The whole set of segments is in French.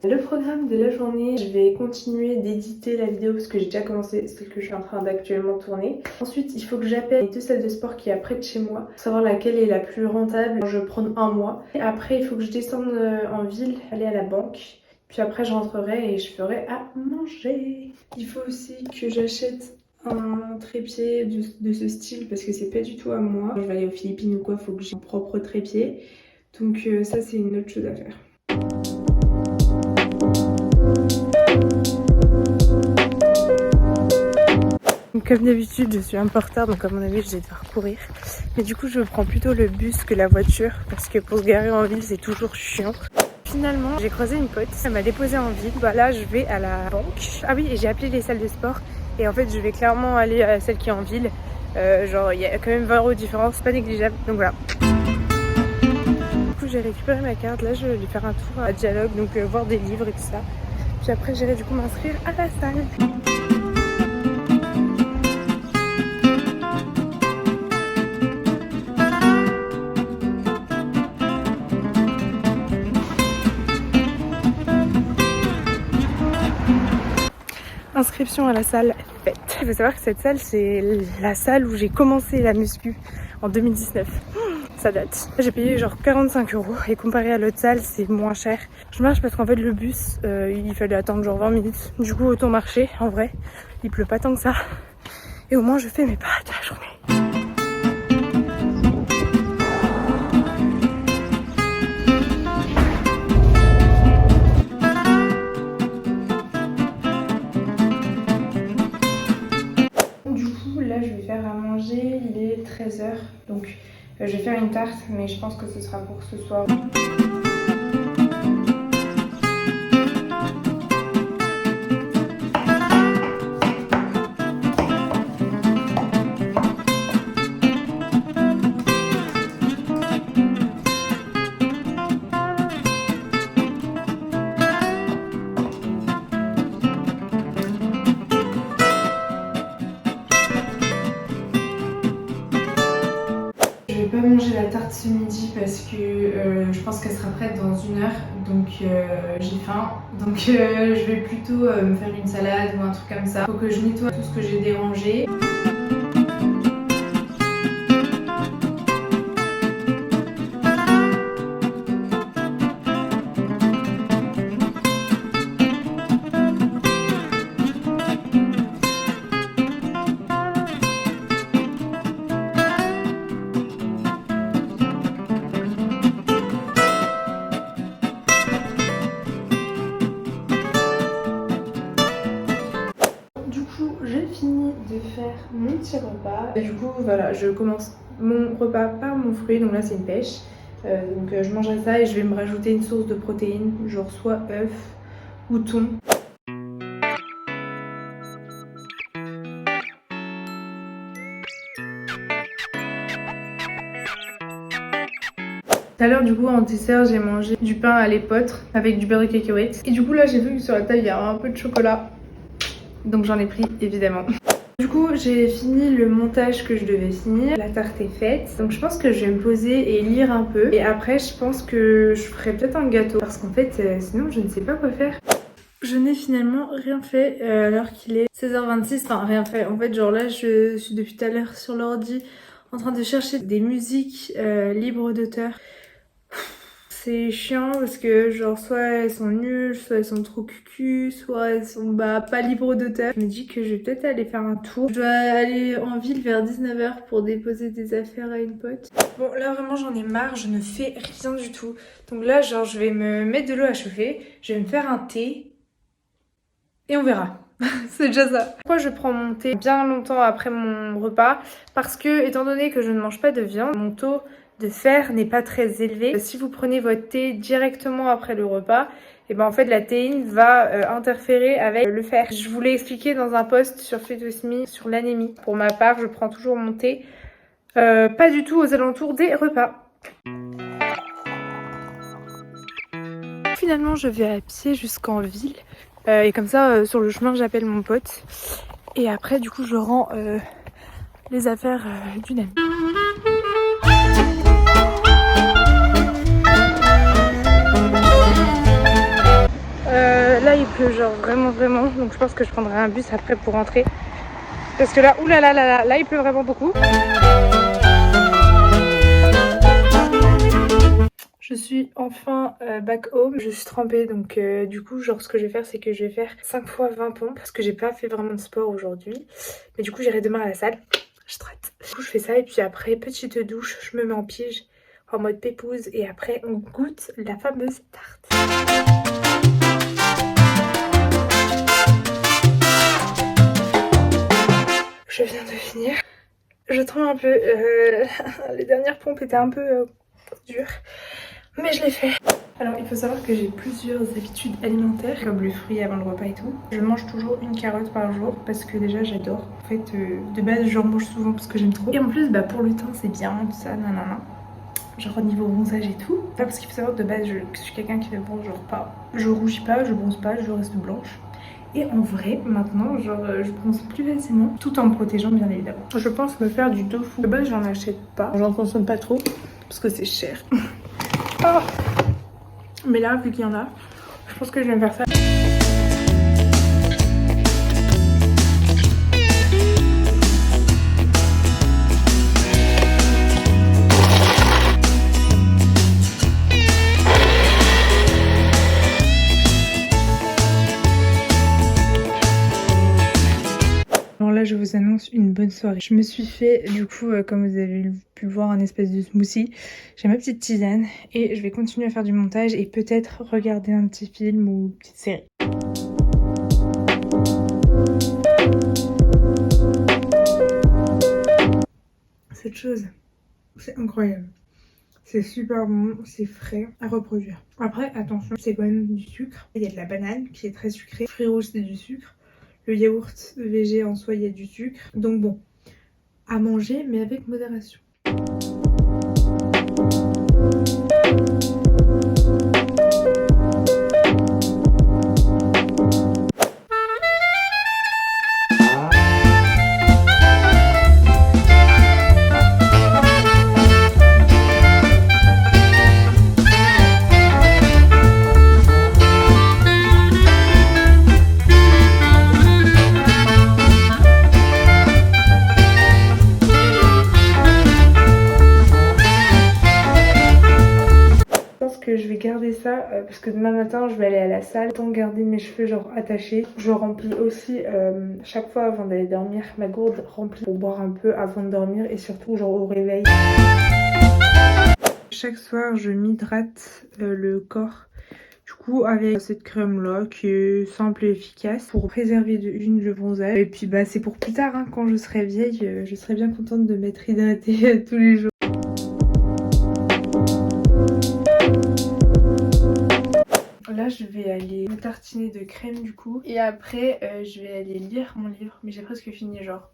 Le programme de la journée, je vais continuer d'éditer la vidéo parce que j'ai déjà commencé celle que je suis en train d'actuellement tourner. Ensuite, il faut que j'appelle les 2 salles de sport qui est près de chez moi pour savoir laquelle est la plus rentable. Je vais prendre un mois. Et après, il faut que je descende en ville, aller à la banque. Puis après, je rentrerai et je ferai à manger. Il faut aussi que j'achète un trépied de ce style parce que c'est pas du tout à moi. Quand je vais aller aux Philippines ou quoi, il faut que j'ai mon propre trépied. Donc ça, c'est une autre chose à faire. Donc, comme d'habitude, je suis un peu en retard, donc à mon avis, je vais devoir courir. Mais du coup, je prends plutôt le bus que la voiture parce que pour se garer en ville, c'est toujours chiant. Finalement, j'ai croisé une pote, elle m'a déposée en ville. Bah là, je vais à la banque. Ah oui, et j'ai appelé les salles de sport. Et en fait, je vais clairement aller à celle qui est en ville. Genre, il y a quand même 20 € de différence, c'est pas négligeable. Donc voilà. Du coup, j'ai récupéré ma carte. Là, je vais aller faire un tour à Dialogue, donc voir des livres et tout ça. Puis après, j'irai du coup m'inscrire à la salle. Inscription à la salle faite. Il faut savoir que cette salle, c'est la salle où j'ai commencé la muscu en 2019. Ça date. J'ai payé genre 45 € et comparé à l'autre salle, c'est moins cher. Je marche parce qu'en fait le bus, il fallait attendre genre 20 minutes. Du coup, autant marcher. En vrai, il pleut pas tant que ça. Et au moins, je fais mes pas de la journée. Là, je vais faire à manger, il est 13 h, donc je vais faire une tarte, mais je pense que ce sera pour ce soir. Je vais pas manger la tarte ce midi parce que je pense qu'elle sera prête dans 1 heure, donc j'ai faim. Donc je vais plutôt me faire une salade ou un truc comme ça. Faut que je nettoie tout ce que j'ai dérangé. J'ai fini de faire mon petit repas. Et du coup, voilà, je commence mon repas par mon fruit. Donc là, c'est une pêche. Donc je mangerai ça et je vais me rajouter une source de protéines, genre soit œuf ou thon. Tout à l'heure, du coup, en dessert, j'ai mangé du pain à l'épeautre avec du beurre de cacahuète. Et du coup, là, j'ai vu que sur la table, il y a un peu de chocolat. Donc j'en ai pris, évidemment. Du coup, j'ai fini le montage que je devais finir. La tarte est faite. Donc je pense que je vais me poser et lire un peu. Et après, je pense que je ferai peut-être un gâteau. Parce qu'en fait, sinon, je ne sais pas quoi faire. Je n'ai finalement rien fait alors qu'il est 16h26. Enfin, rien fait. En fait, genre là, je suis depuis tout à l'heure sur l'ordi en train de chercher des musiques libres d'auteur. C'est chiant parce que genre soit elles sont nulles, soit elles sont trop cucu, soit elles sont pas libres d'auteur. Je me dis que je vais peut-être aller faire un tour. Je dois aller en ville vers 19 h pour déposer des affaires à une pote. Bon là vraiment j'en ai marre, je ne fais rien du tout. Donc là genre je vais me mettre de l'eau à chauffer, je vais me faire un thé et on verra. C'est déjà ça. Pourquoi je prends mon thé bien longtemps après mon repas? Parce que étant donné que je ne mange pas de viande, mon taux de fer n'est pas très élevé. Si vous prenez votre thé directement après le repas, et ben en fait la théine va interférer avec le fer. Je vous l'ai expliqué dans un post sur Fit With Me sur l'anémie. Pour ma part, je prends toujours mon thé pas du tout aux alentours des repas. Finalement, je vais à pied jusqu'en ville et comme ça, sur le chemin, j'appelle mon pote et après, du coup, je rends les affaires d'une amie. là il pleut genre vraiment, donc je pense que je prendrai un bus après pour rentrer. Parce que là, oulala, là il pleut vraiment beaucoup. Je suis enfin back home, je suis trempée donc du coup genre ce que je vais faire c'est que je vais faire 5 fois 20 pompes parce que j'ai pas fait vraiment de sport aujourd'hui. Mais du coup j'irai demain à la salle, je traite. Du coup je fais ça et puis après petite douche, je me mets en pige en mode pépouze et après on goûte la fameuse tarte. Je viens de finir, je tremble un peu, les dernières pompes étaient un peu dures. Mais je l'ai fait. Alors il faut savoir que j'ai plusieurs habitudes alimentaires comme le fruit avant le repas et tout. Je mange toujours une carotte par jour parce que déjà j'adore. En fait de base j'en mange souvent parce que j'aime trop. Et en plus bah pour le teint c'est bien tout ça nanana. Genre au niveau bronzage et tout. Parce qu'il faut savoir que de base je suis quelqu'un qui ne bronze genre pas. Je rougis pas, je bronze pas, je reste blanche. Et en vrai, maintenant, genre, je bronze plus facilement, tout en me protégeant bien évidemment. Je pense me faire du tofu. De base, j'en achète pas, j'en consomme pas trop parce que c'est cher. Oh. Mais là, vu qu'il y en a, je pense que je vais me faire ça. Alors là je vous annonce une bonne soirée. Je me suis fait du coup comme vous avez pu voir un espèce de smoothie. J'ai ma petite tisane et je vais continuer à faire du montage et peut-être regarder un petit film ou une petite série. Cette chose, c'est incroyable. C'est super bon, c'est frais à reproduire. Après attention, c'est quand même du sucre. Il y a de la banane qui est très sucrée. Fruits rouges c'est du sucre. Le yaourt végé en soi, il y a du sucre. Donc bon, à manger, mais avec modération. Je vais garder ça parce que demain matin je vais aller à la salle. Autant garder mes cheveux genre attachés. Je remplis aussi chaque fois avant d'aller dormir ma gourde remplie pour boire un peu avant de dormir et surtout genre au réveil. Chaque soir je m'hydrate le corps du coup avec cette crème là qui est simple et efficace pour préserver le bronzage. Et puis bah c'est pour plus tard hein, quand je serai vieille, je serai bien contente de m'être hydratée tous les jours. Là je vais aller me tartiner de crème du coup et après je vais aller lire mon livre mais j'ai presque fini genre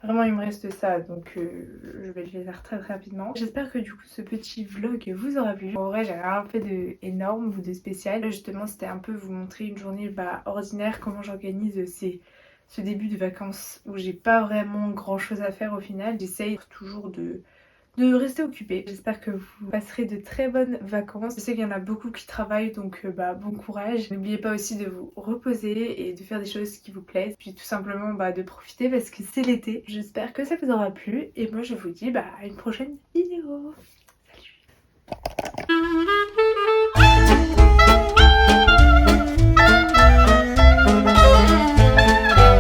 vraiment il me reste ça donc je vais le faire très rapidement. J'espère que du coup ce petit vlog vous aura plu. En vrai j'ai rien fait de énorme ou de spécial. Là, justement c'était un peu vous montrer une journée ordinaire, comment j'organise ce début de vacances où j'ai pas vraiment grand chose à faire au final. J'essaye toujours de rester occupée. J'espère que vous passerez de très bonnes vacances. Je sais qu'il y en a beaucoup qui travaillent donc bon courage. N'oubliez pas aussi de vous reposer et de faire des choses qui vous plaisent. Puis tout simplement de profiter parce que c'est l'été. J'espère que ça vous aura plu et moi je vous dis à une prochaine vidéo. Salut.